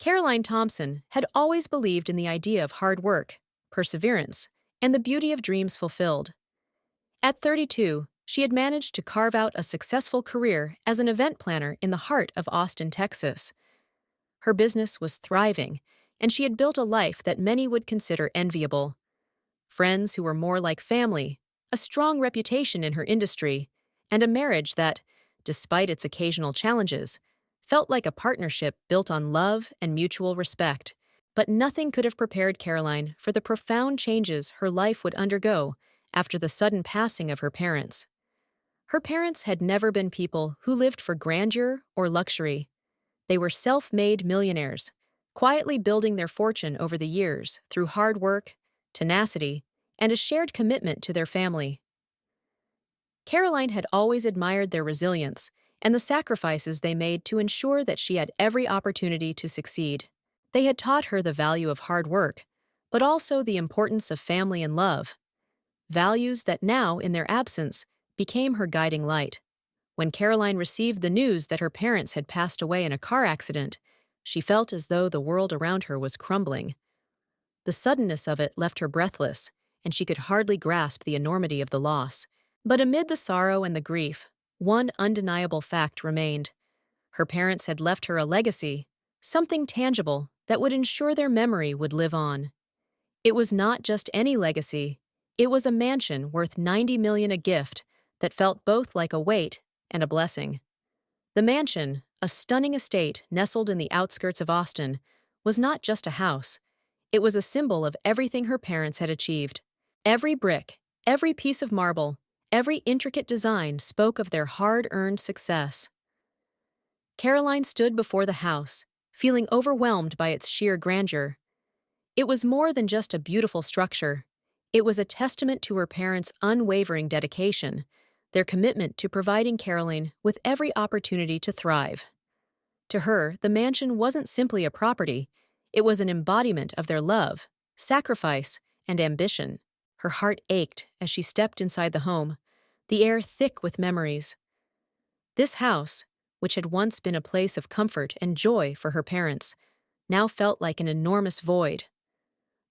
Caroline Thompson had always believed in the idea of hard work, perseverance, and the beauty of dreams fulfilled. At 32, she had managed to carve out a successful career as an event planner in the heart of Austin, Texas. Her business was thriving, and she had built a life that many would consider enviable. Friends who were more like family, a strong reputation in her industry, and a marriage that, despite its occasional challenges, felt like a partnership built on love and mutual respect. But nothing could have prepared Caroline for the profound changes her life would undergo after the sudden passing of her parents. Her parents had never been people who lived for grandeur or luxury. They were self-made millionaires, quietly building their fortune over the years through hard work, tenacity, and a shared commitment to their family. Caroline had always admired their resilience and the sacrifices they made to ensure that she had every opportunity to succeed. They had taught her the value of hard work, but also the importance of family and love, values that now, in their absence, became her guiding light. When Caroline received the news that her parents had passed away in a car accident, she felt as though the world around her was crumbling. The suddenness of it left her breathless, and she could hardly grasp the enormity of the loss. But amid the sorrow and the grief, one undeniable fact remained. Her parents had left her a legacy, something tangible that would ensure their memory would live on. It was not just any legacy. It was a mansion worth $90 million, a gift that felt both like a weight and a blessing. The mansion, a stunning estate nestled in the outskirts of Austin, was not just a house. It was a symbol of everything her parents had achieved. Every brick, every piece of marble, every intricate design spoke of their hard-earned success. Caroline stood before the house, feeling overwhelmed by its sheer grandeur. It was more than just a beautiful structure. It was a testament to her parents' unwavering dedication, their commitment to providing Caroline with every opportunity to thrive. To her, the mansion wasn't simply a property. It was an embodiment of their love, sacrifice, and ambition. Her heart ached as she stepped inside the home, the air thick with memories. This house, which had once been a place of comfort and joy for her parents, now felt like an enormous void.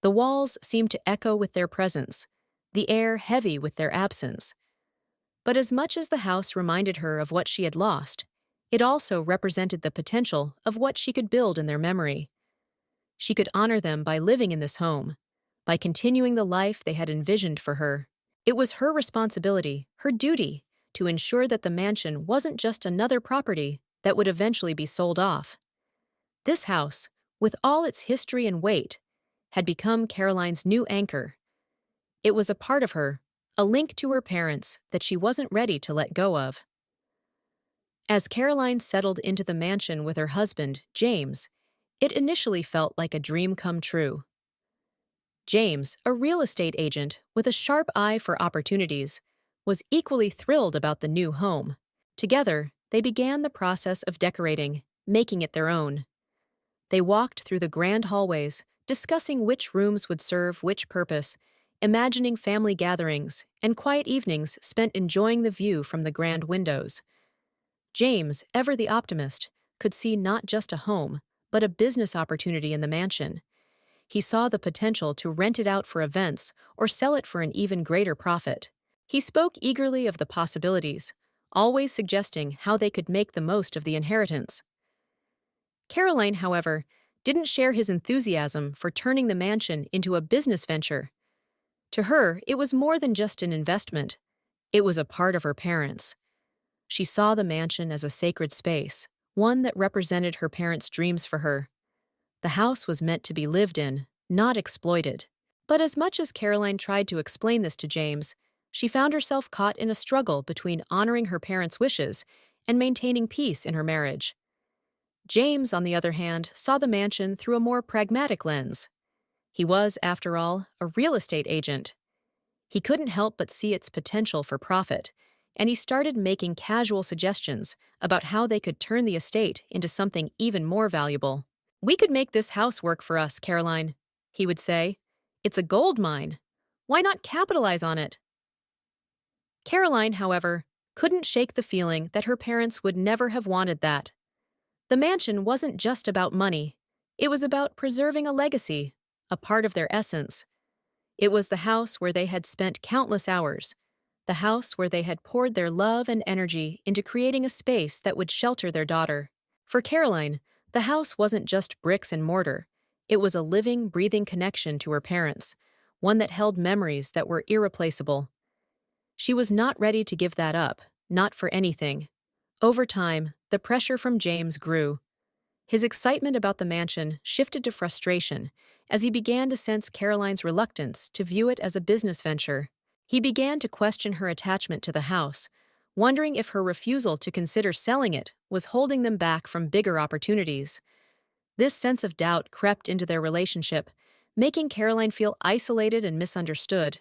The walls seemed to echo with their presence, the air heavy with their absence. But as much as the house reminded her of what she had lost, it also represented the potential of what she could build in their memory. She could honor them by living in this home, by continuing the life they had envisioned for her. It was her responsibility, her duty, to ensure that the mansion wasn't just another property that would eventually be sold off. This house, with all its history and weight, had become Caroline's new anchor. It was a part of her, a link to her parents that she wasn't ready to let go of. As Caroline settled into the mansion with her husband, James, it initially felt like a dream come true. James, a real estate agent with a sharp eye for opportunities, was equally thrilled about the new home. Together, they began the process of decorating, making it their own. They walked through the grand hallways, discussing which rooms would serve which purpose, imagining family gatherings and quiet evenings spent enjoying the view from the grand windows. James, ever the optimist, could see not just a home, but a business opportunity in the mansion. He saw the potential to rent it out for events or sell it for an even greater profit. He spoke eagerly of the possibilities, always suggesting how they could make the most of the inheritance. Caroline, however, didn't share his enthusiasm for turning the mansion into a business venture. To her, it was more than just an investment. It was a part of her parents. She saw the mansion as a sacred space, one that represented her parents' dreams for her. The house was meant to be lived in, not exploited. But as much as Caroline tried to explain this to James, she found herself caught in a struggle between honoring her parents' wishes and maintaining peace in her marriage. James, on the other hand, saw the mansion through a more pragmatic lens. He was, after all, a real estate agent. He couldn't help but see its potential for profit, and he started making casual suggestions about how they could turn the estate into something even more valuable. "We could make this house work for us, Caroline," he would say. "It's a gold mine. Why not capitalize on it?" Caroline, however, couldn't shake the feeling that her parents would never have wanted that. The mansion wasn't just about money. It was about preserving a legacy, a part of their essence. It was the house where they had spent countless hours, the house where they had poured their love and energy into creating a space that would shelter their daughter. For Caroline, the house wasn't just bricks and mortar. It was a living, breathing connection to her parents, one that held memories that were irreplaceable. She was not ready to give that up, not for anything. Over time, the pressure from James grew. His excitement about the mansion shifted to frustration as he began to sense Caroline's reluctance to view it as a business venture. He began to question her attachment to the house, wondering if her refusal to consider selling it was holding them back from bigger opportunities. This sense of doubt crept into their relationship, making Caroline feel isolated and misunderstood.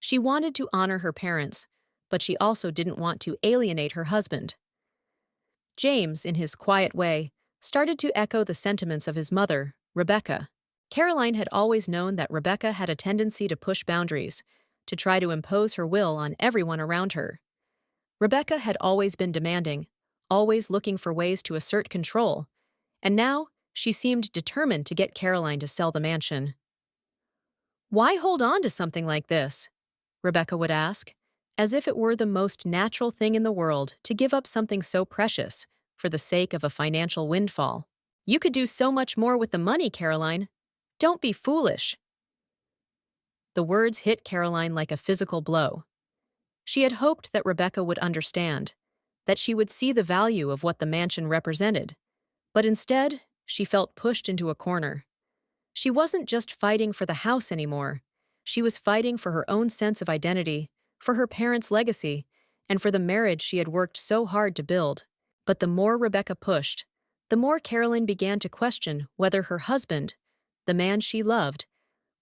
She wanted to honor her parents, but she also didn't want to alienate her husband. James, in his quiet way, started to echo the sentiments of his mother, Rebecca. Caroline had always known that Rebecca had a tendency to push boundaries, to try to impose her will on everyone around her. Rebecca had always been demanding, always looking for ways to assert control, and now she seemed determined to get Caroline to sell the mansion. "Why hold on to something like this?" Rebecca would ask, as if it were the most natural thing in the world to give up something so precious for the sake of a financial windfall. "You could do so much more with the money, Caroline. Don't be foolish." The words hit Caroline like a physical blow. She had hoped that Rebecca would understand, that she would see the value of what the mansion represented, but instead, she felt pushed into a corner. She wasn't just fighting for the house anymore. She was fighting for her own sense of identity, for her parents' legacy, and for the marriage she had worked so hard to build. But the more Rebecca pushed, the more Caroline began to question whether her husband, the man she loved,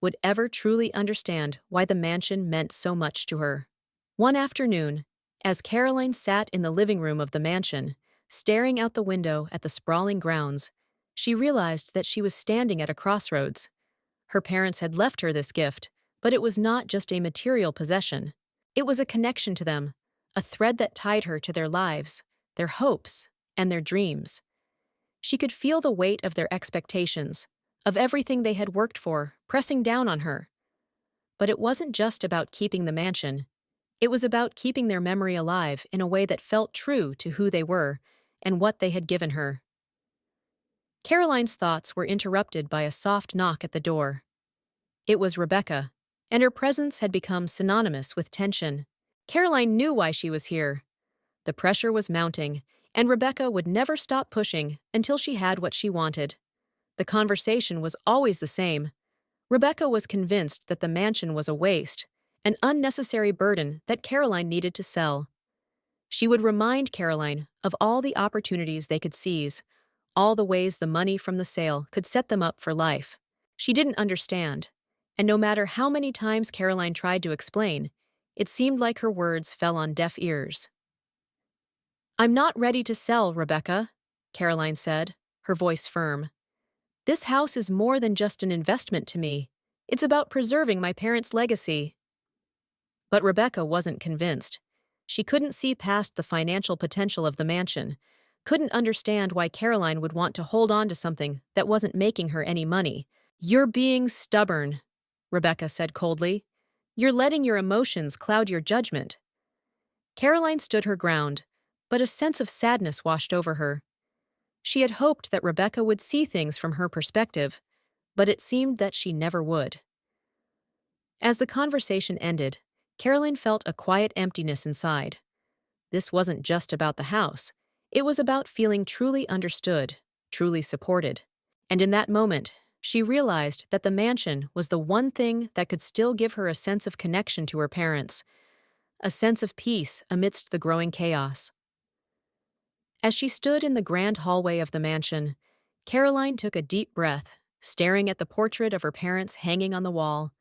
would ever truly understand why the mansion meant so much to her. One afternoon, as Caroline sat in the living room of the mansion, staring out the window at the sprawling grounds, she realized that she was standing at a crossroads. Her parents had left her this gift, but it was not just a material possession. It was a connection to them, a thread that tied her to their lives, their hopes, and their dreams. She could feel the weight of their expectations, of everything they had worked for, pressing down on her. But it wasn't just about keeping the mansion. It was about keeping their memory alive in a way that felt true to who they were and what they had given her. Caroline's thoughts were interrupted by a soft knock at the door. It was Rebecca, and her presence had become synonymous with tension. Caroline knew why she was here. The pressure was mounting, and Rebecca would never stop pushing until she had what she wanted. The conversation was always the same. Rebecca was convinced that the mansion was a waste, an unnecessary burden that Caroline needed to sell. She would remind Caroline of all the opportunities they could seize, all the ways the money from the sale could set them up for life. She didn't understand, and no matter how many times Caroline tried to explain, it seemed like her words fell on deaf ears. "I'm not ready to sell, Rebecca," Caroline said, her voice firm. "This house is more than just an investment to me. It's about preserving my parents' legacy." But Rebecca wasn't convinced. She couldn't see past the financial potential of the mansion, couldn't understand why Caroline would want to hold on to something that wasn't making her any money. "You're being stubborn," Rebecca said coldly. "You're letting your emotions cloud your judgment." Caroline stood her ground, but a sense of sadness washed over her. She had hoped that Rebecca would see things from her perspective, but it seemed that she never would. As the conversation ended, Caroline felt a quiet emptiness inside. This wasn't just about the house. It was about feeling truly understood, truly supported. And in that moment, she realized that the mansion was the one thing that could still give her a sense of connection to her parents, a sense of peace amidst the growing chaos. As she stood in the grand hallway of the mansion, Caroline took a deep breath, staring at the portrait of her parents hanging on the wall.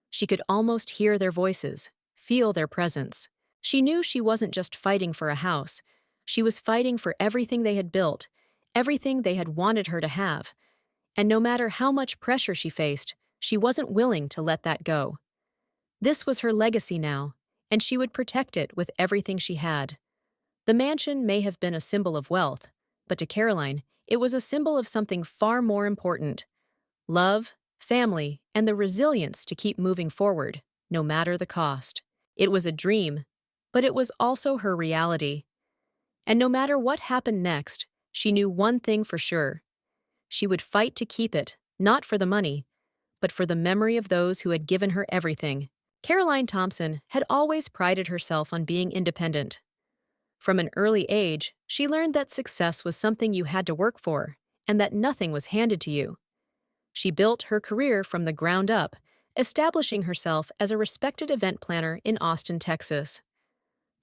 She could almost hear their voices, feel their presence. She knew she wasn't just fighting for a house. She was fighting for everything they had built, everything they had wanted her to have. And no matter how much pressure she faced, she wasn't willing to let that go. This was her legacy now, and she would protect it with everything she had. The mansion may have been a symbol of wealth, but to Caroline, it was a symbol of something far more important: love, family, and the resilience to keep moving forward, no matter the cost. It was a dream, but it was also her reality. And no matter what happened next, she knew one thing for sure: she would fight to keep it, not for the money, but for the memory of those who had given her everything. Caroline Thompson had always prided herself on being independent. From an early age, she learned that success was something you had to work for, and that nothing was handed to you. She built her career from the ground up, establishing herself as a respected event planner in Austin, Texas.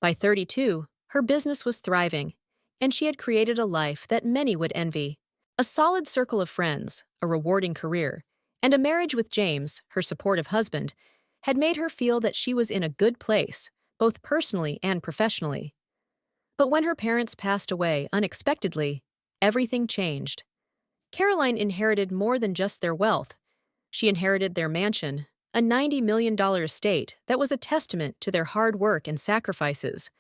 By 32, her business was thriving, and she had created a life that many would envy. A solid circle of friends, a rewarding career, and a marriage with James, her supportive husband, had made her feel that she was in a good place, both personally and professionally. But when her parents passed away unexpectedly, everything changed. Caroline inherited more than just their wealth. She inherited their mansion, a $90 million estate that was a testament to their hard work and sacrifices.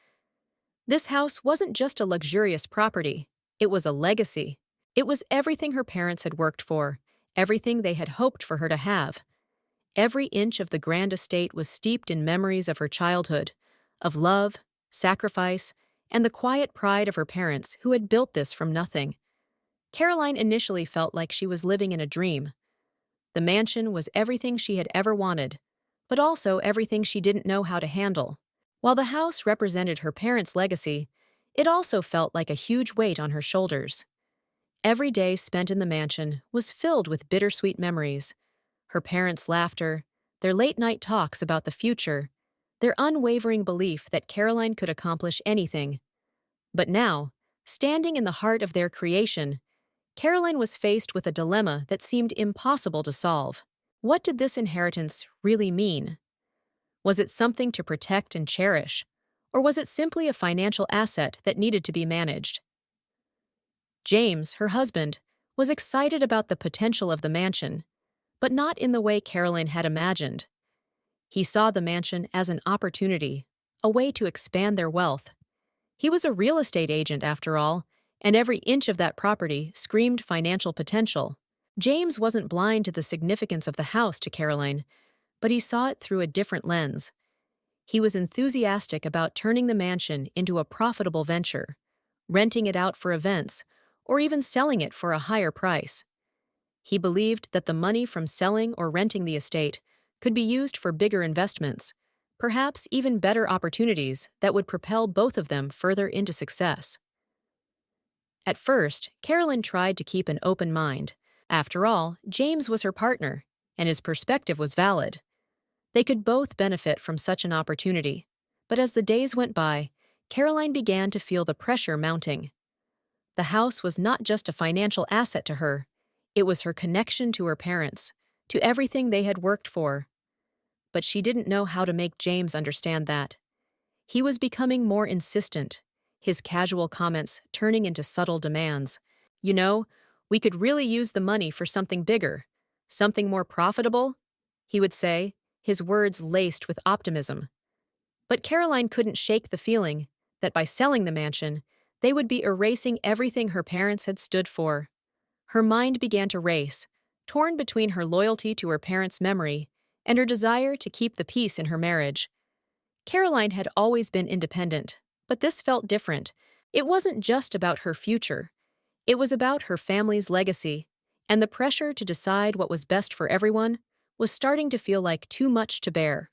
This house wasn't just a luxurious property, it was a legacy. It was everything her parents had worked for, everything they had hoped for her to have. Every inch of the grand estate was steeped in memories of her childhood, of love, sacrifice, and the quiet pride of her parents who had built this from nothing. Caroline initially felt like she was living in a dream. The mansion was everything she had ever wanted, but also everything she didn't know how to handle. While the house represented her parents' legacy, it also felt like a huge weight on her shoulders. Every day spent in the mansion was filled with bittersweet memories: her parents' laughter, their late-night talks about the future, their unwavering belief that Caroline could accomplish anything. But now, standing in the heart of their creation, Caroline was faced with a dilemma that seemed impossible to solve. What did this inheritance really mean? Was it something to protect and cherish, or was it simply a financial asset that needed to be managed? James, her husband, was excited about the potential of the mansion, but not in the way Caroline had imagined. He saw the mansion as an opportunity, a way to expand their wealth. He was a real estate agent, after all, and every inch of that property screamed financial potential. James wasn't blind to the significance of the house to Caroline, but he saw it through a different lens. He was enthusiastic about turning the mansion into a profitable venture, renting it out for events, or even selling it for a higher price. He believed that the money from selling or renting the estate could be used for bigger investments, perhaps even better opportunities that would propel both of them further into success. At first, Caroline tried to keep an open mind. After all, James was her partner, and his perspective was valid. They could both benefit from such an opportunity. But as the days went by, Caroline began to feel the pressure mounting. The house was not just a financial asset to her, it was her connection to her parents, to everything they had worked for. But she didn't know how to make James understand that. He was becoming more insistent, his casual comments turning into subtle demands. "You know, we could really use the money for something bigger, something more profitable," he would say, his words laced with optimism. But Caroline couldn't shake the feeling that by selling the mansion, they would be erasing everything her parents had stood for. Her mind began to race, torn between her loyalty to her parents' memory and her desire to keep the peace in her marriage. Caroline had always been independent, but this felt different. It wasn't just about her future. It was about her family's legacy, and the pressure to decide what was best for everyone was starting to feel like too much to bear.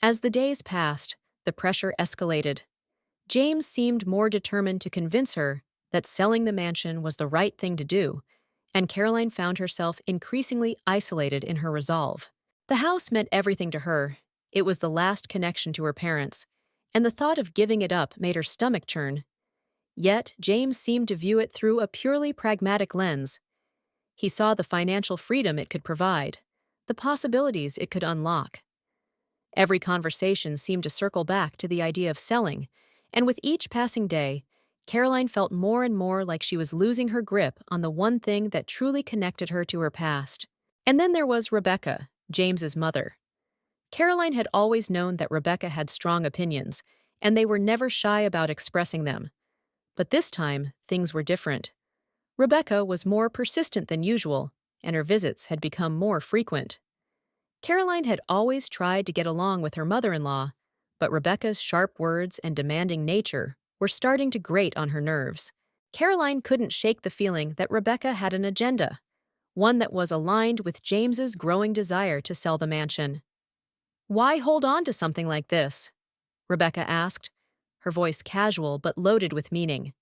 As the days passed, the pressure escalated. James seemed more determined to convince her that selling the mansion was the right thing to do, and Caroline found herself increasingly isolated in her resolve. The house meant everything to her. It was the last connection to her parents, and the thought of giving it up made her stomach churn. Yet, James seemed to view it through a purely pragmatic lens. He saw the financial freedom it could provide, the possibilities it could unlock. Every conversation seemed to circle back to the idea of selling, and with each passing day, Caroline felt more and more like she was losing her grip on the one thing that truly connected her to her past. And then there was Rebecca, James's mother. Caroline had always known that Rebecca had strong opinions, and they were never shy about expressing them. But this time, things were different. Rebecca was more persistent than usual, and her visits had become more frequent. Caroline had always tried to get along with her mother-in-law, but Rebecca's sharp words and demanding nature were starting to grate on her nerves. Caroline couldn't shake the feeling that Rebecca had an agenda, one that was aligned with James's growing desire to sell the mansion. "Why hold on to something like this?" Rebecca asked, her voice casual but loaded with meaning.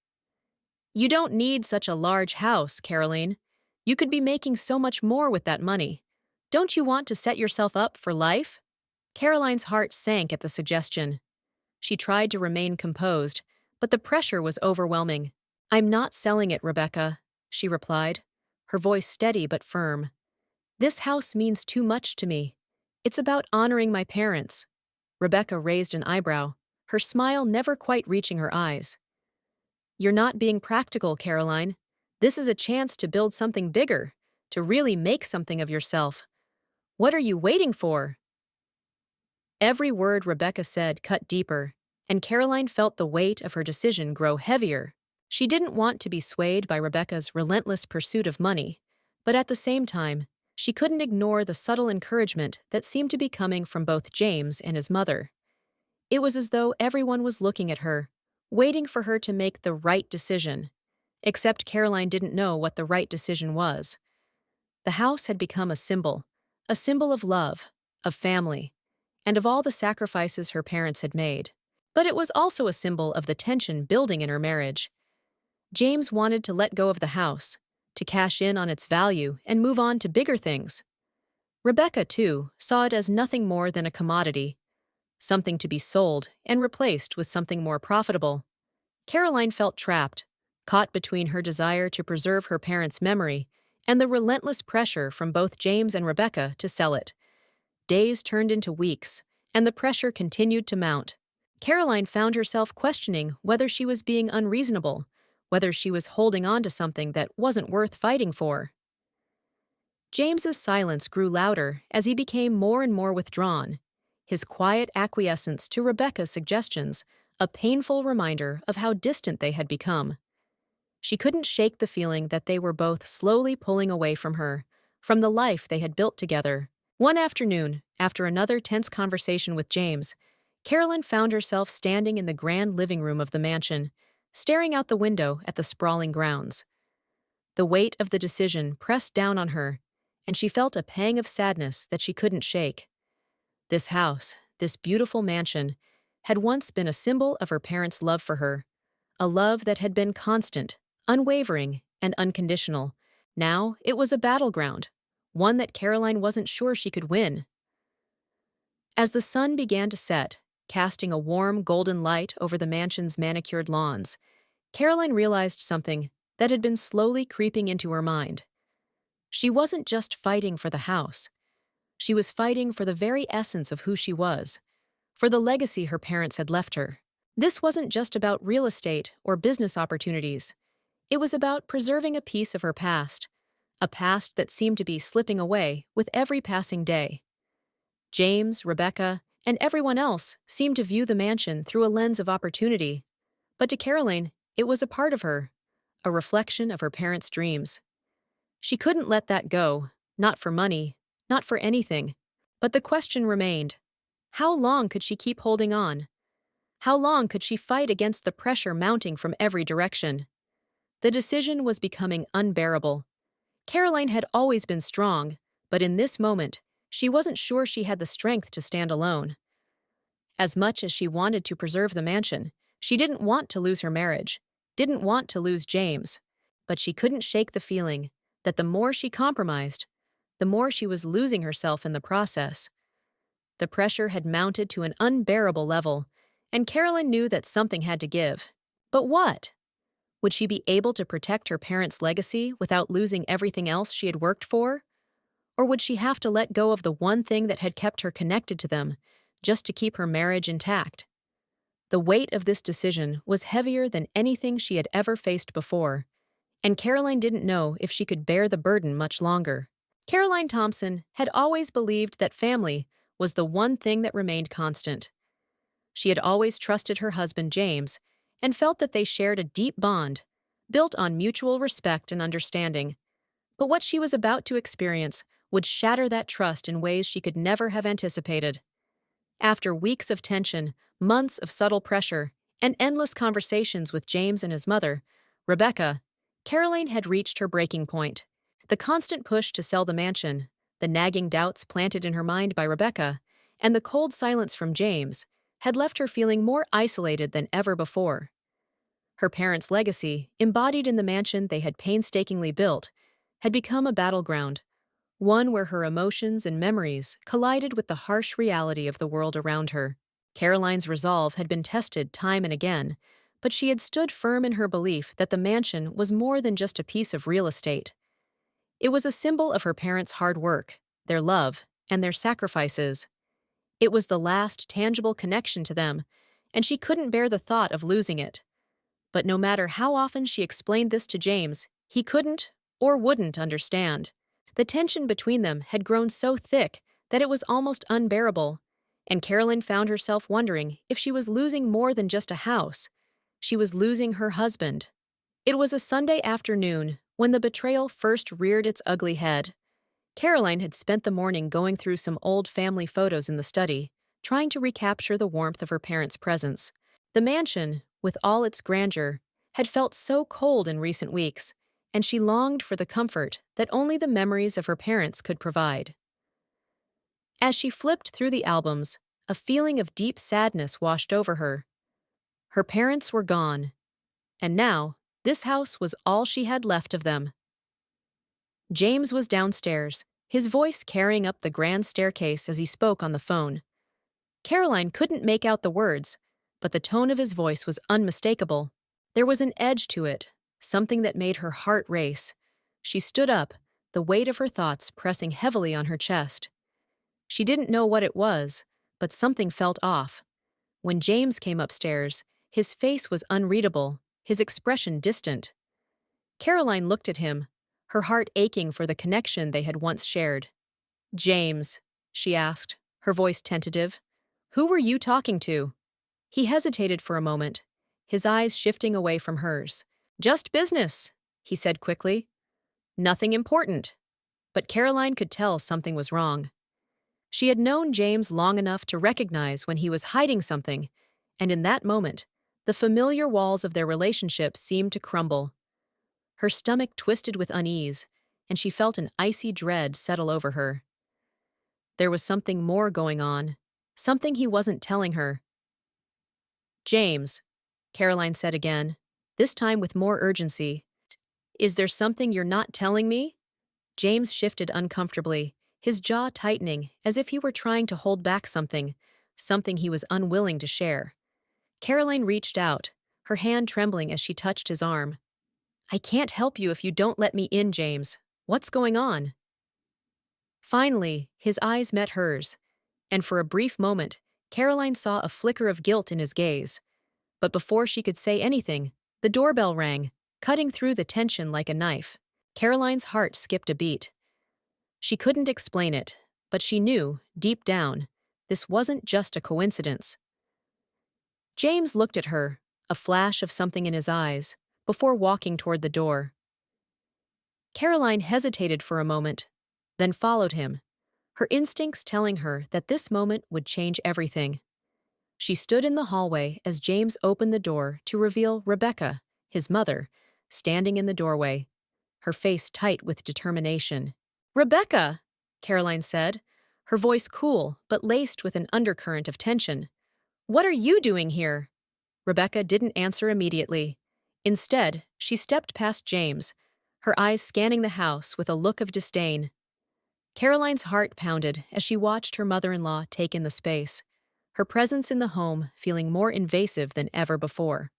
"You don't need such a large house, Caroline. You could be making so much more with that money. Don't you want to set yourself up for life?" Caroline's heart sank at the suggestion. She tried to remain composed, but the pressure was overwhelming. "I'm not selling it, Rebecca," she replied, her voice steady but firm. "This house means too much to me. It's about honoring my parents." Rebecca raised an eyebrow, her smile never quite reaching her eyes. "You're not being practical, Caroline. This is a chance to build something bigger, to really make something of yourself. What are you waiting for?" Every word Rebecca said cut deeper, and Caroline felt the weight of her decision grow heavier. She didn't want to be swayed by Rebecca's relentless pursuit of money, but at the same time, she couldn't ignore the subtle encouragement that seemed to be coming from both James and his mother. It was as though everyone was looking at her, waiting for her to make the right decision. Except Caroline didn't know what the right decision was. The house had become a symbol of love, of family, and of all the sacrifices her parents had made. But it was also a symbol of the tension building in her marriage. James wanted to let go of the house, to cash in on its value and move on to bigger things. Rebecca, too, saw it as nothing more than a commodity, something to be sold and replaced with something more profitable. Caroline felt trapped, caught between her desire to preserve her parents' memory and the relentless pressure from both James and Rebecca to sell it. Days turned into weeks, and the pressure continued to mount. Caroline found herself questioning whether she was being unreasonable, whether she was holding on to something that wasn't worth fighting for. James's silence grew louder as he became more and more withdrawn, his quiet acquiescence to Rebecca's suggestions a painful reminder of how distant they had become. She couldn't shake the feeling that they were both slowly pulling away from her, from the life they had built together. One afternoon, after another tense conversation with James, Carolyn found herself standing in the grand living room of the mansion, staring out the window at the sprawling grounds. The weight of the decision pressed down on her, and she felt a pang of sadness that she couldn't shake. This house, this beautiful mansion, had once been a symbol of her parents' love for her, a love that had been constant, unwavering, and unconditional. Now it was a battleground, one that Caroline wasn't sure she could win. As the sun began to set, casting a warm golden light over the mansion's manicured lawns, Caroline realized something that had been slowly creeping into her mind. She wasn't just fighting for the house. She was fighting for the very essence of who she was, for the legacy her parents had left her. This wasn't just about real estate or business opportunities. It was about preserving a piece of her past, a past that seemed to be slipping away with every passing day. James, Rebecca, and everyone else seemed to view the mansion through a lens of opportunity. But to Caroline, it was a part of her, a reflection of her parents' dreams. She couldn't let that go, not for money, not for anything. But the question remained, how long could she keep holding on? How long could she fight against the pressure mounting from every direction? The decision was becoming unbearable. Caroline had always been strong, but in this moment, she wasn't sure she had the strength to stand alone. As much as she wanted to preserve the mansion, she didn't want to lose her marriage, didn't want to lose James. But she couldn't shake the feeling that the more she compromised, the more she was losing herself in the process. The pressure had mounted to an unbearable level, and Caroline knew that something had to give. But what? Would she be able to protect her parents' legacy without losing everything else she had worked for? Or would she have to let go of the one thing that had kept her connected to them, just to keep her marriage intact? The weight of this decision was heavier than anything she had ever faced before, and Caroline didn't know if she could bear the burden much longer. Caroline Thompson had always believed that family was the one thing that remained constant. She had always trusted her husband James and felt that they shared a deep bond, built on mutual respect and understanding. But what she was about to experience would shatter that trust in ways she could never have anticipated. After weeks of tension, months of subtle pressure, and endless conversations with James and his mother, Rebecca, Caroline had reached her breaking point. The constant push to sell the mansion, the nagging doubts planted in her mind by Rebecca, and the cold silence from James had left her feeling more isolated than ever before. Her parents' legacy, embodied in the mansion they had painstakingly built, had become a battleground, one where her emotions and memories collided with the harsh reality of the world around her. Caroline's resolve had been tested time and again, but she had stood firm in her belief that the mansion was more than just a piece of real estate. It was a symbol of her parents' hard work, their love, and their sacrifices. It was the last tangible connection to them, and she couldn't bear the thought of losing it. But no matter how often she explained this to James, he couldn't or wouldn't understand. The tension between them had grown so thick that it was almost unbearable, and Carolyn found herself wondering if she was losing more than just a house. She was losing her husband. It was a Sunday afternoon when the betrayal first reared its ugly head. Caroline had spent the morning going through some old family photos in the study, trying to recapture the warmth of her parents' presence. The mansion, with all its grandeur, had felt so cold in recent weeks, and she longed for the comfort that only the memories of her parents could provide. As she flipped through the albums, a feeling of deep sadness washed over her. Her parents were gone, and now this house was all she had left of them. James was downstairs, his voice carrying up the grand staircase as he spoke on the phone. Caroline couldn't make out the words, but the tone of his voice was unmistakable. There was an edge to it, something that made her heart race. She stood up, the weight of her thoughts pressing heavily on her chest. She didn't know what it was, but something felt off. When James came upstairs, his face was unreadable, his expression distant. Caroline looked at him, her heart aching for the connection they had once shared. "James," she asked, her voice tentative, "who were you talking to?" He hesitated for a moment, his eyes shifting away from hers. "Just business," he said quickly. "Nothing important." But Caroline could tell something was wrong. She had known James long enough to recognize when he was hiding something, and in that moment, the familiar walls of their relationship seemed to crumble. Her stomach twisted with unease, and she felt an icy dread settle over her. There was something more going on, something he wasn't telling her. "James," Caroline said again, this time with more urgency. "Is there something you're not telling me?" James shifted uncomfortably, his jaw tightening as if he were trying to hold back something he was unwilling to share. Caroline reached out, her hand trembling as she touched his arm. "I can't help you if you don't let me in, James. What's going on?" Finally, his eyes met hers, and for a brief moment, Caroline saw a flicker of guilt in his gaze. But before she could say anything, the doorbell rang, cutting through the tension like a knife. Caroline's heart skipped a beat. She couldn't explain it, but she knew, deep down, this wasn't just a coincidence. James looked at her, a flash of something in his eyes, before walking toward the door. Caroline hesitated for a moment, then followed him, her instincts telling her that this moment would change everything. She stood in the hallway as James opened the door to reveal Rebecca, his mother, standing in the doorway, her face tight with determination. "Rebecca," Caroline said, her voice cool but laced with an undercurrent of tension. "What are you doing here?" Rebecca didn't answer immediately. Instead, she stepped past James, her eyes scanning the house with a look of disdain. Caroline's heart pounded as she watched her mother-in-law take in the space, her presence in the home feeling more invasive than ever before.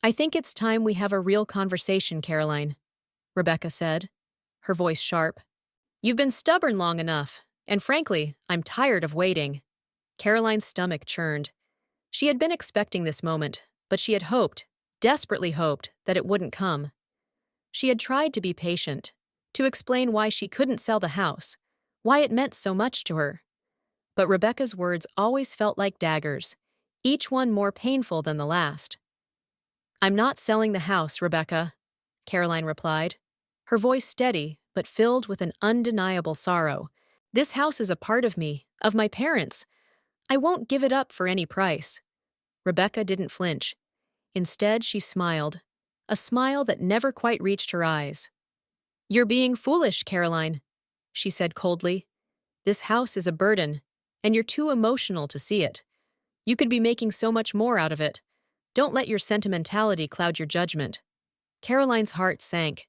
"I think it's time we have a real conversation, Caroline," Rebecca said, her voice sharp. "You've been stubborn long enough, and frankly, I'm tired of waiting." Caroline's stomach churned. She had been expecting this moment, but she had hoped, desperately hoped, that it wouldn't come. She had tried to be patient, to explain why she couldn't sell the house, why it meant so much to her. But Rebecca's words always felt like daggers, each one more painful than the last. I'm not selling the house, Rebecca, Caroline replied, her voice steady but filled with an undeniable sorrow. This house is a part of me, of my parents. I won't give it up for any price. Rebecca didn't flinch. Instead, she smiled, a smile that never quite reached her eyes. You're being foolish, Caroline, she said coldly. This house is a burden, and you're too emotional to see it. You could be making so much more out of it. Don't let your sentimentality cloud your judgment. Caroline's heart sank.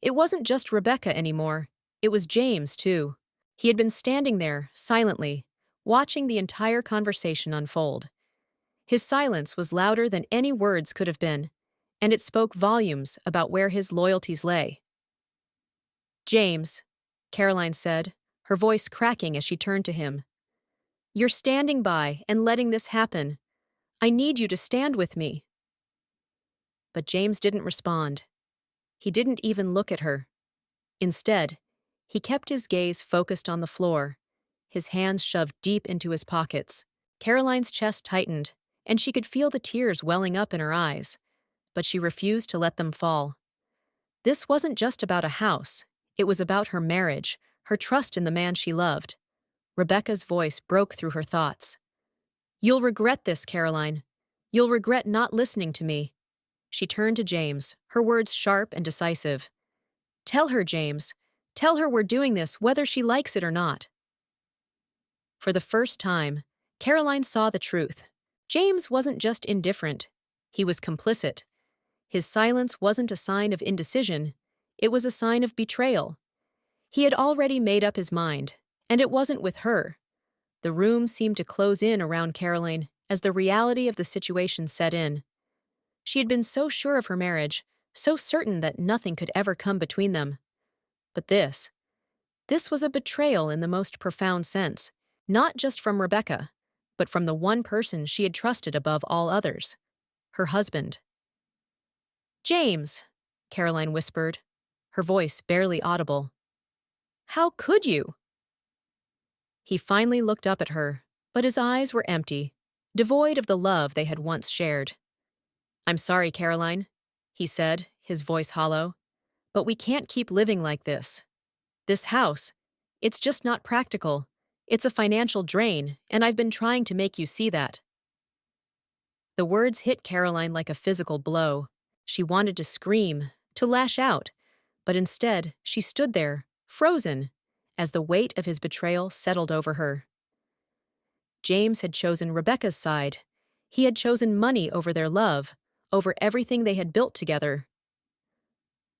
It wasn't just Rebecca anymore. It was James, too. He had been standing there, silently, watching the entire conversation unfold. His silence was louder than any words could have been, and it spoke volumes about where his loyalties lay. James, Caroline said, her voice cracking as she turned to him. You're standing by and letting this happen. I need you to stand with me. But James didn't respond. He didn't even look at her. Instead, he kept his gaze focused on the floor, his hands shoved deep into his pockets. Caroline's chest tightened, and she could feel the tears welling up in her eyes, but she refused to let them fall. This wasn't just about a house. It was about her marriage, her trust in the man she loved. Rebecca's voice broke through her thoughts. You'll regret this, Caroline. You'll regret not listening to me. She turned to James, her words sharp and decisive. Tell her, James. Tell her we're doing this whether she likes it or not. For the first time, Caroline saw the truth. James wasn't just indifferent. He was complicit. His silence wasn't a sign of indecision. It was a sign of betrayal. He had already made up his mind, and it wasn't with her. The room seemed to close in around Caroline as the reality of the situation set in. She had been so sure of her marriage, so certain that nothing could ever come between them. But this was a betrayal in the most profound sense, not just from Rebecca, but from the one person she had trusted above all others, her husband. James, Caroline whispered, her voice barely audible. How could you? He finally looked up at her, but his eyes were empty, devoid of the love they had once shared. I'm sorry, Caroline, he said, his voice hollow, but we can't keep living like this. This house, it's just not practical. It's a financial drain, and I've been trying to make you see that. The words hit Caroline like a physical blow. She wanted to scream, to lash out, but instead she stood there, frozen, as the weight of his betrayal settled over her. James had chosen Rebecca's side. He had chosen money over their love, over everything they had built together.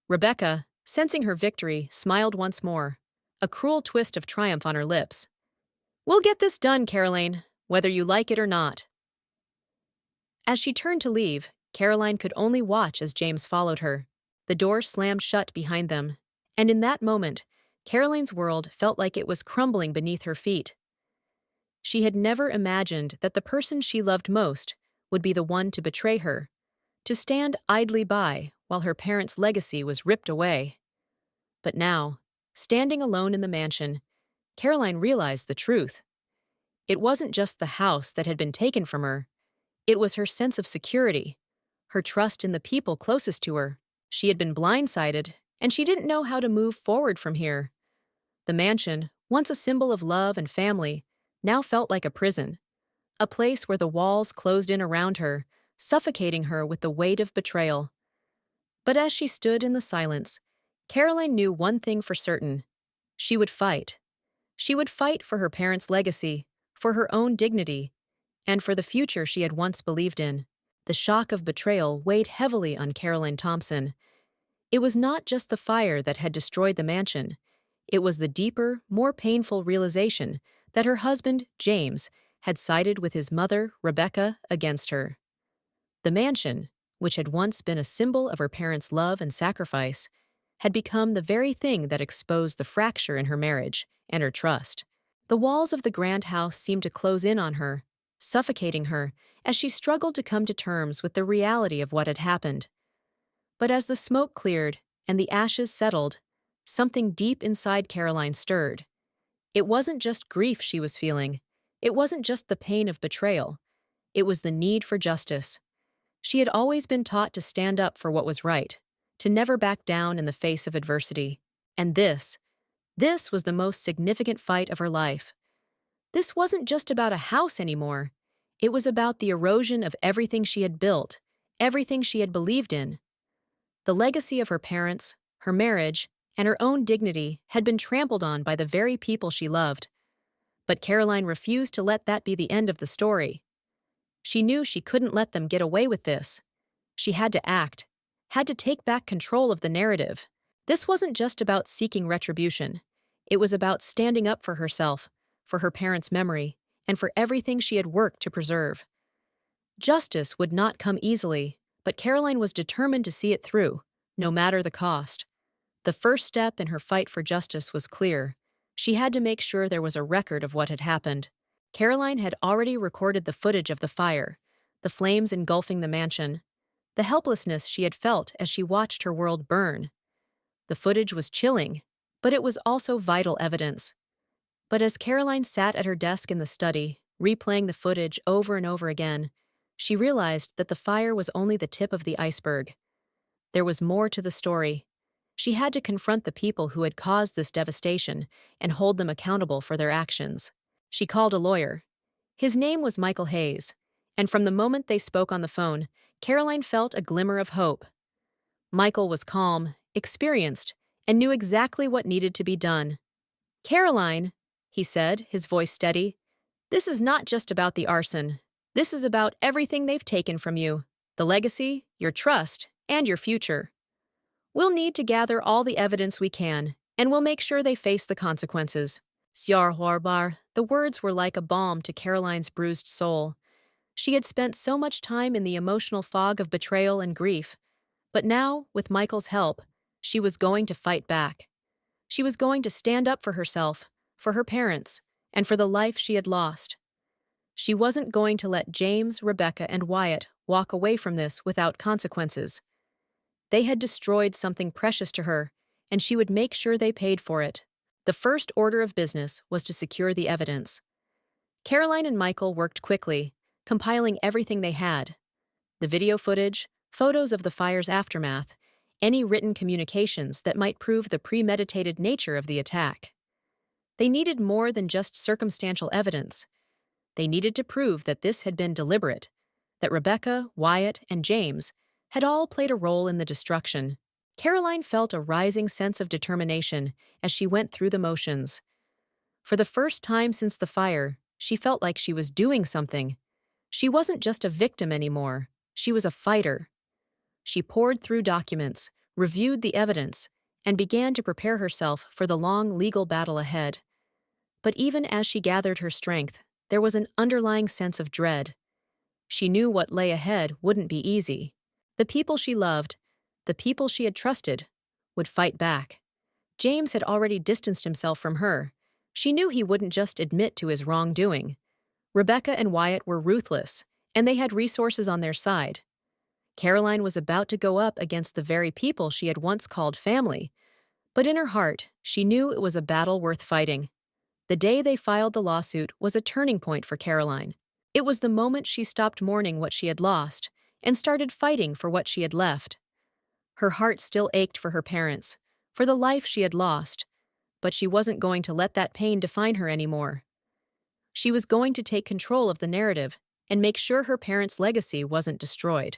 Rebecca, sensing her victory, smiled once more, a cruel twist of triumph on her lips. We'll get this done, Caroline, whether you like it or not. As she turned to leave, Caroline could only watch as James followed her. The door slammed shut behind them, and in that moment, Caroline's world felt like it was crumbling beneath her feet. She had never imagined that the person she loved most would be the one to betray her, to stand idly by while her parents' legacy was ripped away. But now, standing alone in the mansion, Caroline realized the truth. It wasn't just the house that had been taken from her. It was her sense of security, her trust in the people closest to her. She had been blindsided, and she didn't know how to move forward from here. The mansion, once a symbol of love and family, now felt like a prison, a place where the walls closed in around her, suffocating her with the weight of betrayal. But as she stood in the silence, Caroline knew one thing for certain. She would fight. She would fight for her parents' legacy, for her own dignity, and for the future she had once believed in. The shock of betrayal weighed heavily on Caroline Thompson. It was not just the fire that had destroyed the mansion. It was the deeper, more painful realization that her husband, James, had sided with his mother, Rebecca, against her. The mansion, which had once been a symbol of her parents' love and sacrifice, had become the very thing that exposed the fracture in her marriage and her trust. The walls of the grand house seemed to close in on her, suffocating her as she struggled to come to terms with the reality of what had happened. But as the smoke cleared and the ashes settled, something deep inside Caroline stirred. It wasn't just grief she was feeling. It wasn't just the pain of betrayal. It was the need for justice. She had always been taught to stand up for what was right, to never back down in the face of adversity. And this was the most significant fight of her life. This wasn't just about a house anymore. It was about the erosion of everything she had built, everything she had believed in. The legacy of her parents, her marriage, and her own dignity had been trampled on by the very people she loved. But Caroline refused to let that be the end of the story. She knew she couldn't let them get away with this. She had to act, had to take back control of the narrative. This wasn't just about seeking retribution. It was about standing up for herself, for her parents' memory, and for everything she had worked to preserve. Justice would not come easily, but Caroline was determined to see it through, no matter the cost. The first step in her fight for justice was clear. She had to make sure there was a record of what had happened. Caroline had already recorded the footage of the fire, the flames engulfing the mansion, the helplessness she had felt as she watched her world burn. The footage was chilling, but it was also vital evidence. But as Caroline sat at her desk in the study, replaying the footage over and over again, she realized that the fire was only the tip of the iceberg. There was more to the story. She had to confront the people who had caused this devastation and hold them accountable for their actions. She called a lawyer. His name was Michael Hayes, and from the moment they spoke on the phone, Caroline felt a glimmer of hope. Michael was calm, experienced, and knew exactly what needed to be done. "Caroline," he said, his voice steady, "this is not just about the arson. This is about everything they've taken from you, the legacy, your trust, and your future. We'll need to gather all the evidence we can, and we'll make sure they face the consequences." Siar Horbar, the words were like a balm to Caroline's bruised soul. She had spent so much time in the emotional fog of betrayal and grief, but now, with Michael's help, she was going to fight back. She was going to stand up for herself, for her parents, and for the life she had lost. She wasn't going to let James, Rebecca, and Wyatt walk away from this without consequences. They had destroyed something precious to her, and she would make sure they paid for it. The first order of business was to secure the evidence. Caroline and Michael worked quickly, compiling everything they had: the video footage, photos of the fire's aftermath, any written communications that might prove the premeditated nature of the attack. They needed more than just circumstantial evidence. They needed to prove that this had been deliberate, that Rebecca, Wyatt, and James had all played a role in the destruction. Caroline felt a rising sense of determination as she went through the motions. For the first time since the fire, she felt like she was doing something. She wasn't just a victim anymore. She was a fighter. She pored through documents, reviewed the evidence, and began to prepare herself for the long legal battle ahead. But even as she gathered her strength, there was an underlying sense of dread. She knew what lay ahead wouldn't be easy. The people she loved, the people she had trusted, would fight back. James had already distanced himself from her. She knew he wouldn't just admit to his wrongdoing. Rebecca and Wyatt were ruthless, and they had resources on their side. Caroline was about to go up against the very people she had once called family, but in her heart, she knew it was a battle worth fighting. The day they filed the lawsuit was a turning point for Caroline. It was the moment she stopped mourning what she had lost and started fighting for what she had left. Her heart still ached for her parents, for the life she had lost, but she wasn't going to let that pain define her anymore. She was going to take control of the narrative and make sure her parents' legacy wasn't destroyed.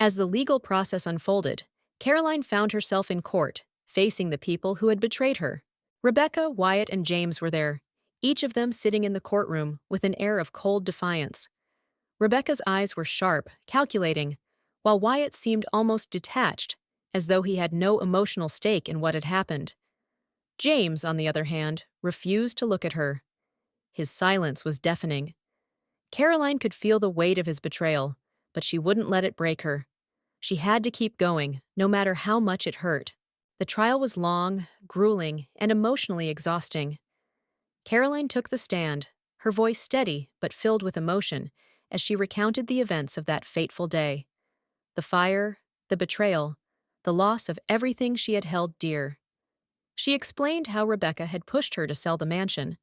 As the legal process unfolded, Caroline found herself in court, facing the people who had betrayed her. Rebecca, Wyatt, and James were there, each of them sitting in the courtroom with an air of cold defiance. Rebecca's eyes were sharp, calculating, while Wyatt seemed almost detached, as though he had no emotional stake in what had happened. James, on the other hand, refused to look at her. His silence was deafening. Caroline could feel the weight of his betrayal, but she wouldn't let it break her. She had to keep going, no matter how much it hurt. The trial was long, grueling, and emotionally exhausting. Caroline took the stand, her voice steady but filled with emotion, as she recounted the events of that fateful day. The fire, the betrayal, the loss of everything she had held dear. She explained how Rebecca had pushed her to sell the mansion,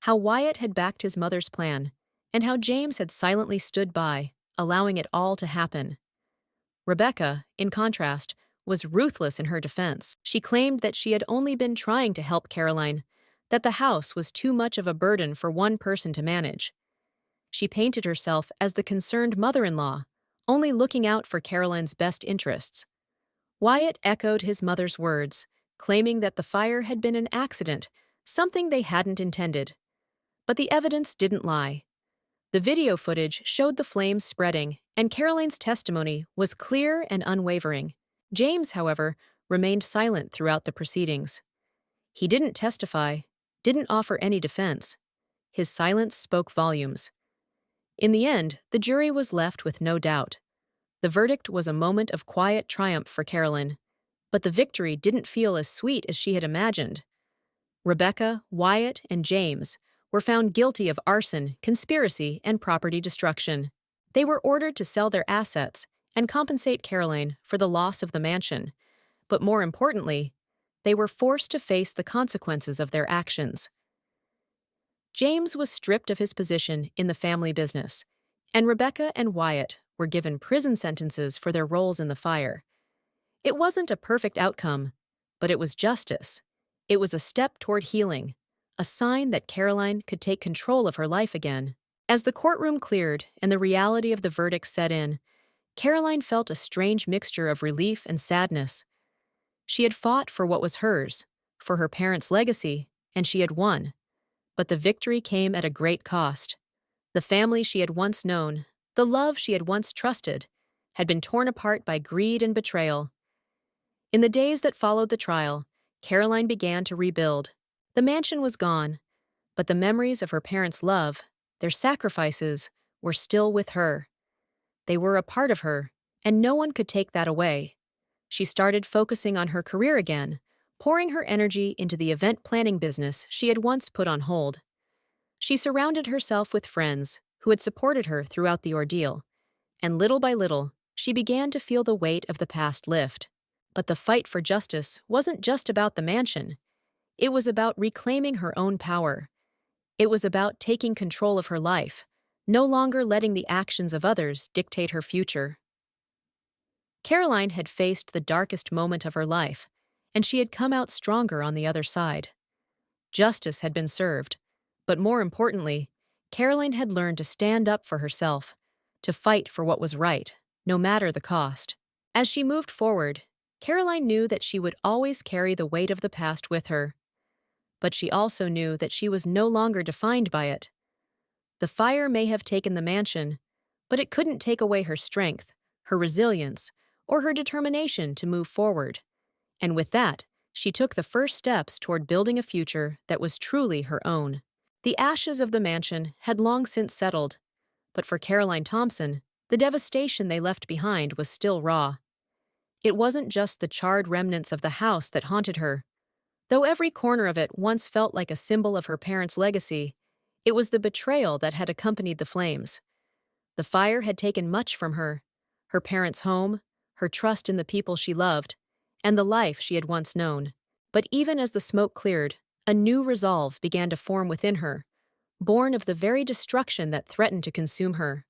how Wyatt had backed his mother's plan, and how James had silently stood by, allowing it all to happen. Rebecca, in contrast, was ruthless in her defense. She claimed that she had only been trying to help Caroline, that the house was too much of a burden for one person to manage. She painted herself as the concerned mother-in-law, only looking out for Caroline's best interests. Wyatt echoed his mother's words, claiming that the fire had been an accident, something they hadn't intended. But the evidence didn't lie. The video footage showed the flames spreading, and Caroline's testimony was clear and unwavering. James, however, remained silent throughout the proceedings. He didn't testify, didn't offer any defense. His silence spoke volumes. In the end, the jury was left with no doubt. The verdict was a moment of quiet triumph for Caroline, but the victory didn't feel as sweet as she had imagined. Rebecca, Wyatt, and James were found guilty of arson, conspiracy, and property destruction. They were ordered to sell their assets and compensate Caroline for the loss of the mansion, but more importantly, they were forced to face the consequences of their actions. James was stripped of his position in the family business, and Rebecca and Wyatt were given prison sentences for their roles in the fire. It wasn't a perfect outcome, but it was justice. It was a step toward healing, a sign that Caroline could take control of her life again. As the courtroom cleared and the reality of the verdict set in, Caroline felt a strange mixture of relief and sadness. She had fought for what was hers, for her parents' legacy, and she had won. But the victory came at a great cost. The family she had once known, the love she had once trusted, had been torn apart by greed and betrayal. In the days that followed the trial, Caroline began to rebuild. The mansion was gone, but the memories of her parents' love, their sacrifices, were still with her. They were a part of her, and no one could take that away. She started focusing on her career again, pouring her energy into the event planning business she had once put on hold. She surrounded herself with friends who had supported her throughout the ordeal, and little by little, she began to feel the weight of the past lift. But the fight for justice wasn't just about the mansion. It was about reclaiming her own power. It was about taking control of her life, no longer letting the actions of others dictate her future. Caroline had faced the darkest moment of her life, and she had come out stronger on the other side. Justice had been served, but more importantly, Caroline had learned to stand up for herself, to fight for what was right, no matter the cost. As she moved forward, Caroline knew that she would always carry the weight of the past with her. But she also knew that she was no longer defined by it. The fire may have taken the mansion, but it couldn't take away her strength, her resilience, or her determination to move forward. And with that, she took the first steps toward building a future that was truly her own. The ashes of the mansion had long since settled, but for Caroline Thompson, the devastation they left behind was still raw. It wasn't just the charred remnants of the house that haunted her. Though every corner of it once felt like a symbol of her parents' legacy, it was the betrayal that had accompanied the flames. The fire had taken much from her: her parents' home, her trust in the people she loved, and the life she had once known. But even as the smoke cleared, a new resolve began to form within her, born of the very destruction that threatened to consume her.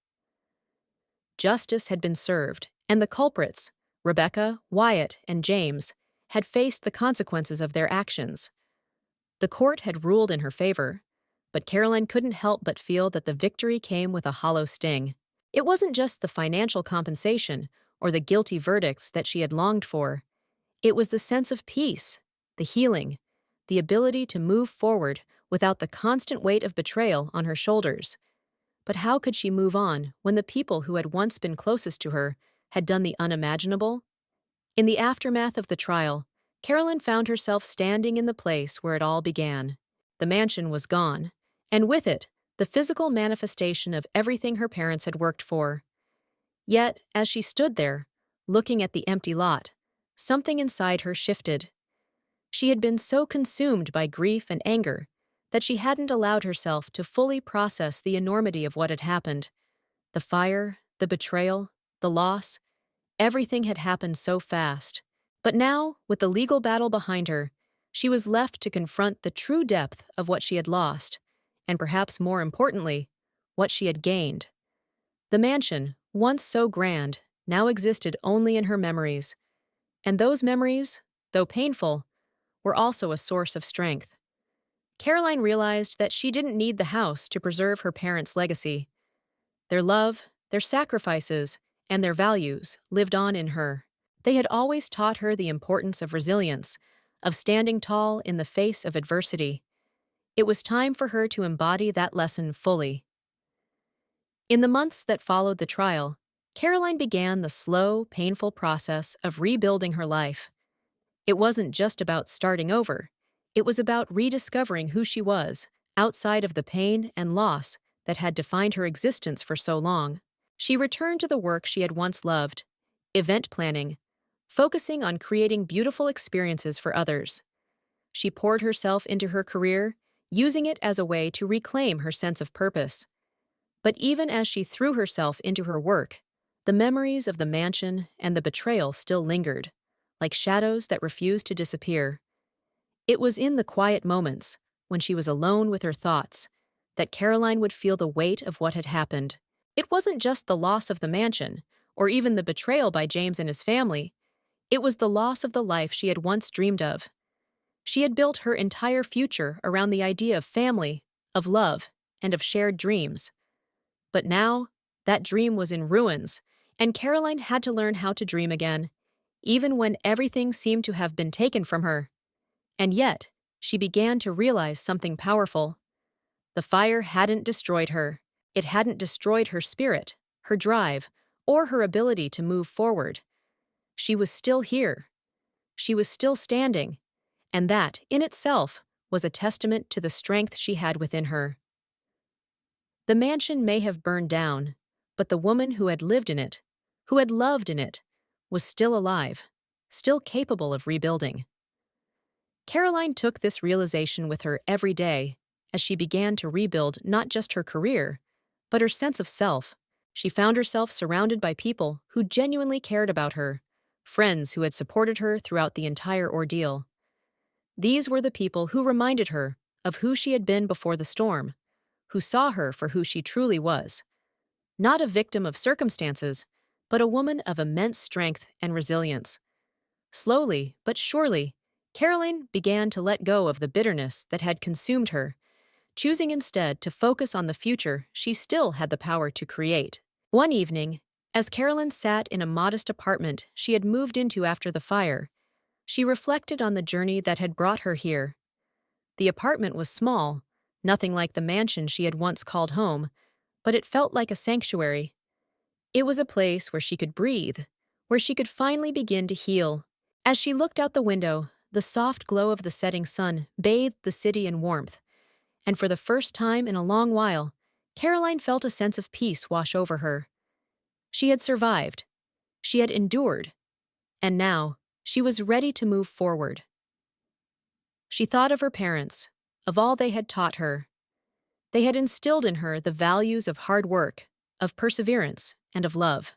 Justice had been served, and the culprits, Rebecca, Wyatt, and James, had faced the consequences of their actions. The court had ruled in her favor, but Caroline couldn't help but feel that the victory came with a hollow sting. It wasn't just the financial compensation or the guilty verdicts that she had longed for. It was the sense of peace, the healing, the ability to move forward without the constant weight of betrayal on her shoulders. But how could she move on when the people who had once been closest to her had done the unimaginable? In the aftermath of the trial, Caroline found herself standing in the place where it all began. The mansion was gone, and with it, the physical manifestation of everything her parents had worked for. Yet, as she stood there, looking at the empty lot, something inside her shifted. She had been so consumed by grief and anger that she hadn't allowed herself to fully process the enormity of what had happened. The fire, the betrayal, the loss, everything had happened so fast. But now, with the legal battle behind her, she was left to confront the true depth of what she had lost, and perhaps more importantly, what she had gained. The mansion, once so grand, now existed only in her memories. And those memories, though painful, were also a source of strength. Caroline realized that she didn't need the house to preserve her parents' legacy. Their love, their sacrifices, and their values lived on in her. They had always taught her the importance of resilience, of standing tall in the face of adversity. It was time for her to embody that lesson fully. In the months that followed the trial, Caroline began the slow, painful process of rebuilding her life. It wasn't just about starting over. It was about rediscovering who she was, outside of the pain and loss that had defined her existence for so long. She returned to the work she had once loved, event planning, focusing on creating beautiful experiences for others. She poured herself into her career, using it as a way to reclaim her sense of purpose. But even as she threw herself into her work, the memories of the mansion and the betrayal still lingered, like shadows that refused to disappear. It was in the quiet moments, when she was alone with her thoughts, that Caroline would feel the weight of what had happened. It wasn't just the loss of the mansion, or even the betrayal by James and his family. It was the loss of the life she had once dreamed of. She had built her entire future around the idea of family, of love, and of shared dreams. But now, that dream was in ruins, and Caroline had to learn how to dream again, even when everything seemed to have been taken from her. And yet, she began to realize something powerful. The fire hadn't destroyed her. It hadn't destroyed her spirit, her drive, or her ability to move forward. She was still here. She was still standing, and that, in itself, was a testament to the strength she had within her. The mansion may have burned down, but the woman who had lived in it, who had loved in it, was still alive, still capable of rebuilding. Caroline took this realization with her every day as she began to rebuild not just her career, but her sense of self. She found herself surrounded by people who genuinely cared about her, friends who had supported her throughout the entire ordeal. These were the people who reminded her of who she had been before the storm, who saw her for who she truly was. Not a victim of circumstances, but a woman of immense strength and resilience. Slowly, but surely, Caroline began to let go of the bitterness that had consumed her, choosing instead to focus on the future she still had the power to create. One evening, as Caroline sat in a modest apartment she had moved into after the fire, she reflected on the journey that had brought her here. The apartment was small, nothing like the mansion she had once called home, but it felt like a sanctuary. It was a place where she could breathe, where she could finally begin to heal. As she looked out the window, the soft glow of the setting sun bathed the city in warmth, and for the first time in a long while, Caroline felt a sense of peace wash over her. She had survived. She had endured. And now, she was ready to move forward. She thought of her parents, of all they had taught her. They had instilled in her the values of hard work, of perseverance, and of love.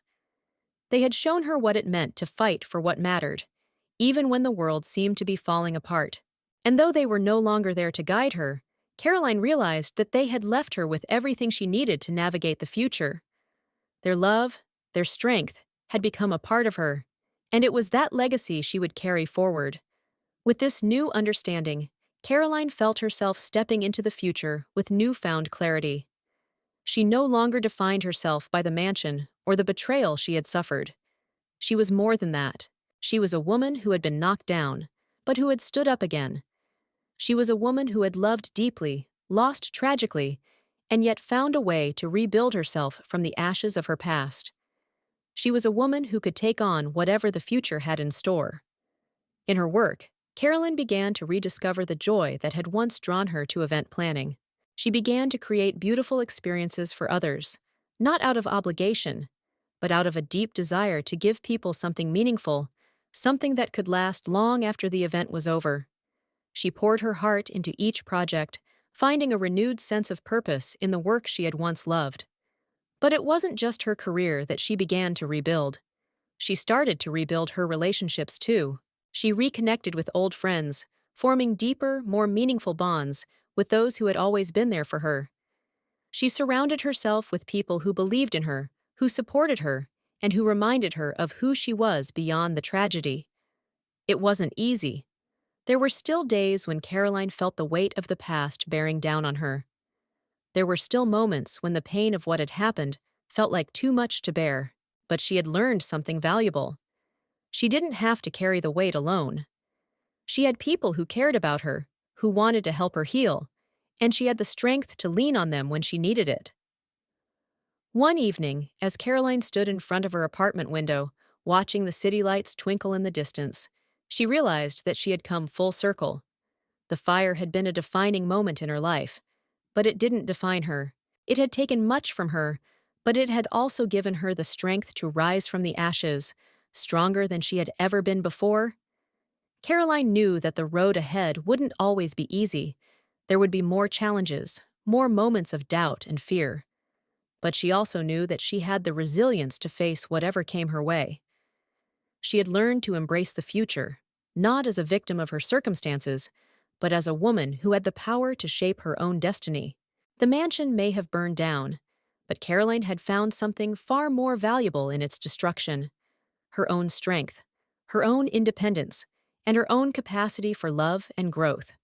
They had shown her what it meant to fight for what mattered, even when the world seemed to be falling apart. And though they were no longer there to guide her, Caroline realized that they had left her with everything she needed to navigate the future. Their love, their strength, had become a part of her, and it was that legacy she would carry forward. With this new understanding, Caroline felt herself stepping into the future with newfound clarity. She no longer defined herself by the mansion or the betrayal she had suffered. She was more than that. She was a woman who had been knocked down, but who had stood up again. She was a woman who had loved deeply, lost tragically, and yet found a way to rebuild herself from the ashes of her past. She was a woman who could take on whatever the future had in store. In her work, Caroline began to rediscover the joy that had once drawn her to event planning. She began to create beautiful experiences for others, not out of obligation, but out of a deep desire to give people something meaningful, something that could last long after the event was over. She poured her heart into each project, finding a renewed sense of purpose in the work she had once loved. But it wasn't just her career that she began to rebuild. She started to rebuild her relationships too. She reconnected with old friends, forming deeper, more meaningful bonds with those who had always been there for her. She surrounded herself with people who believed in her, who supported her and who reminded her of who she was beyond the tragedy. It wasn't easy. There were still days when Caroline felt the weight of the past bearing down on her. There were still moments when the pain of what had happened felt like too much to bear, but she had learned something valuable. She didn't have to carry the weight alone. She had people who cared about her, who wanted to help her heal, and she had the strength to lean on them when she needed it. One evening, as Caroline stood in front of her apartment window, watching the city lights twinkle in the distance, she realized that she had come full circle. The fire had been a defining moment in her life, but it didn't define her. It had taken much from her, but it had also given her the strength to rise from the ashes, stronger than she had ever been before. Caroline knew that the road ahead wouldn't always be easy. There would be more challenges, more moments of doubt and fear. But she also knew that she had the resilience to face whatever came her way. She had learned to embrace the future, not as a victim of her circumstances, but as a woman who had the power to shape her own destiny. The mansion may have burned down, but Caroline had found something far more valuable in its destruction: her own strength, her own independence, and her own capacity for love and growth.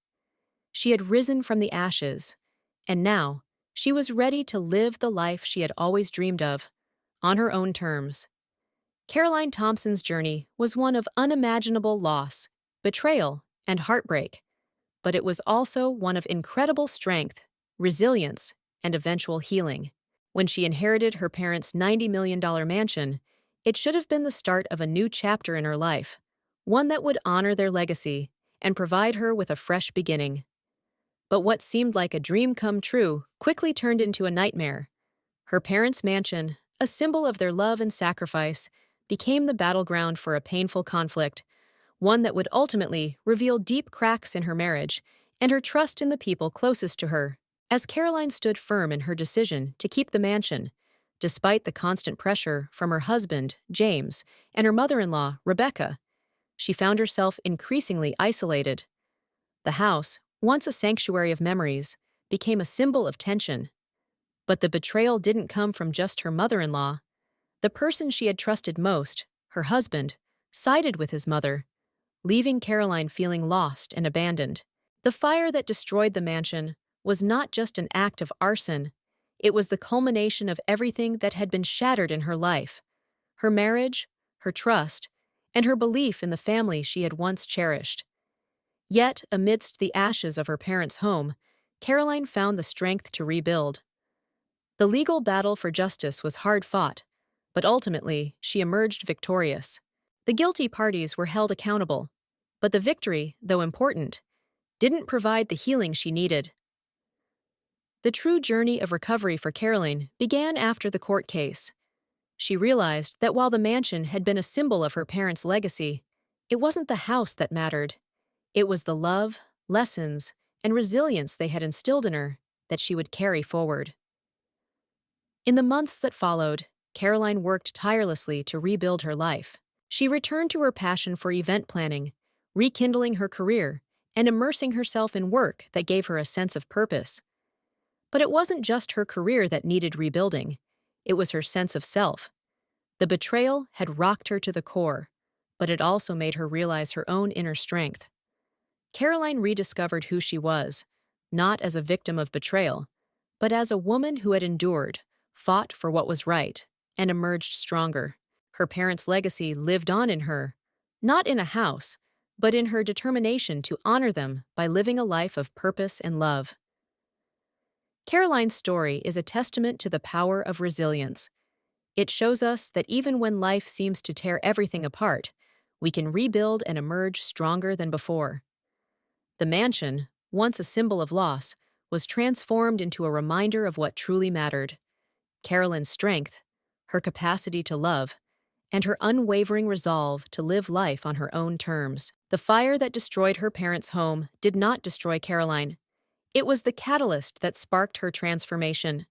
She had risen from the ashes, and now she was ready to live the life she had always dreamed of, on her own terms. Caroline Thompson's journey was one of unimaginable loss, betrayal, and heartbreak, but it was also one of incredible strength, resilience, and eventual healing. When she inherited her parents' $90 million mansion, it should have been the start of a new chapter in her life, one that would honor their legacy and provide her with a fresh beginning. But what seemed like a dream come true quickly turned into a nightmare. Her parents' mansion, a symbol of their love and sacrifice, became the battleground for a painful conflict, one that would ultimately reveal deep cracks in her marriage and her trust in the people closest to her. As Caroline stood firm in her decision to keep the mansion, despite the constant pressure from her husband, James, and her mother-in-law, Rebecca, she found herself increasingly isolated. The house, once a sanctuary of memories, became a symbol of tension. But the betrayal didn't come from just her mother-in-law. The person she had trusted most, her husband, sided with his mother, leaving Caroline feeling lost and abandoned. The fire that destroyed the mansion was not just an act of arson, it was the culmination of everything that had been shattered in her life: her marriage, her trust, and her belief in the family she had once cherished. Yet, amidst the ashes of her parents' home, Caroline found the strength to rebuild. The legal battle for justice was hard fought, but ultimately she emerged victorious. The guilty parties were held accountable, but the victory, though important, didn't provide the healing she needed. The true journey of recovery for Caroline began after the court case. She realized that while the mansion had been a symbol of her parents' legacy, it wasn't the house that mattered. It was the love, lessons, and resilience they had instilled in her that she would carry forward. In the months that followed, Caroline worked tirelessly to rebuild her life. She returned to her passion for event planning, rekindling her career, and immersing herself in work that gave her a sense of purpose. But it wasn't just her career that needed rebuilding, it was her sense of self. The betrayal had rocked her to the core, but it also made her realize her own inner strength. Caroline rediscovered who she was, not as a victim of betrayal, but as a woman who had endured, fought for what was right, and emerged stronger. Her parents' legacy lived on in her, not in a house, but in her determination to honor them by living a life of purpose and love. Caroline's story is a testament to the power of resilience. It shows us that even when life seems to tear everything apart, we can rebuild and emerge stronger than before. The mansion, once a symbol of loss, was transformed into a reminder of what truly mattered: Caroline's strength, her capacity to love, and her unwavering resolve to live life on her own terms. The fire that destroyed her parents' home did not destroy Caroline. It was the catalyst that sparked her transformation.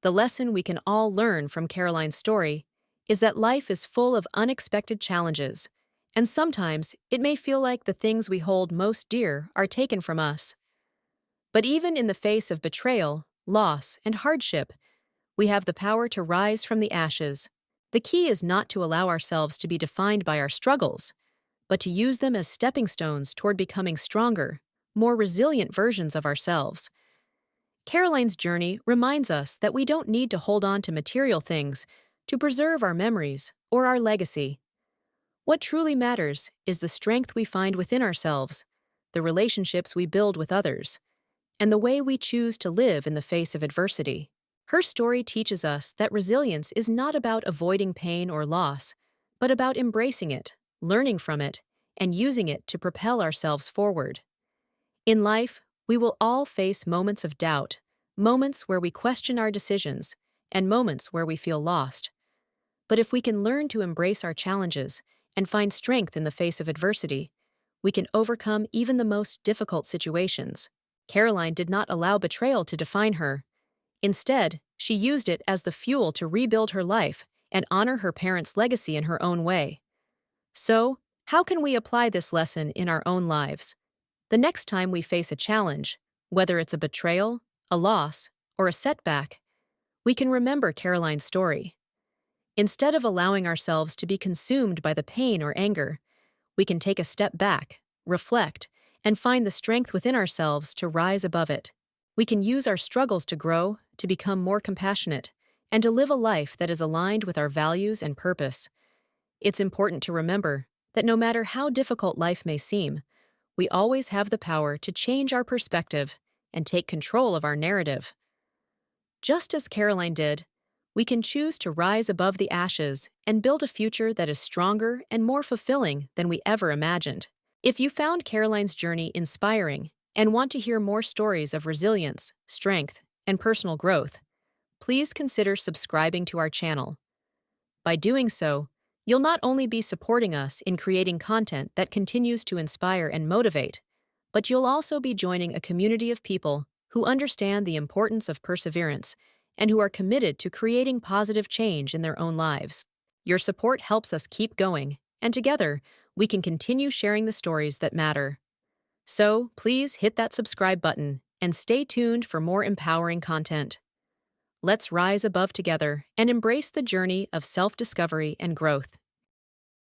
The lesson we can all learn from Caroline's story is that life is full of unexpected challenges, and sometimes it may feel like the things we hold most dear are taken from us. But even in the face of betrayal, loss, and hardship, We have the power to rise from the ashes. The key is not to allow ourselves to be defined by our struggles, but to use them as stepping stones toward becoming stronger, more resilient versions of ourselves. Caroline's journey reminds us that we don't need to hold on to material things to preserve our memories or our legacy. What truly matters is the strength we find within ourselves, the relationships we build with others, and the way we choose to live in the face of adversity. Her story teaches us that resilience is not about avoiding pain or loss, but about embracing it, learning from it, and using it to propel ourselves forward. In life, we will all face moments of doubt, moments where we question our decisions, and moments where we feel lost. But if we can learn to embrace our challenges and find strength in the face of adversity, we can overcome even the most difficult situations. Caroline did not allow betrayal to define her. Instead, she used it as the fuel to rebuild her life and honor her parents' legacy in her own way. So, how can we apply this lesson in our own lives? The next time we face a challenge, whether it's a betrayal, a loss, or a setback, we can remember Caroline's story. Instead of allowing ourselves to be consumed by the pain or anger, we can take a step back, reflect, and find the strength within ourselves to rise above it. We can use our struggles to grow, to become more compassionate, and to live a life that is aligned with our values and purpose. It's important to remember that no matter how difficult life may seem, we always have the power to change our perspective and take control of our narrative. Just as Caroline did, we can choose to rise above the ashes and build a future that is stronger and more fulfilling than we ever imagined. If you found Caroline's journey inspiring and want to hear more stories of resilience, strength, and personal growth, please consider subscribing to our channel. By doing so, you'll not only be supporting us in creating content that continues to inspire and motivate, but you'll also be joining a community of people who understand the importance of perseverance and who are committed to creating positive change in their own lives. Your support helps us keep going, and together, we can continue sharing the stories that matter. So, please hit that subscribe button and stay tuned for more empowering content. Let's rise above together and embrace the journey of self-discovery and growth.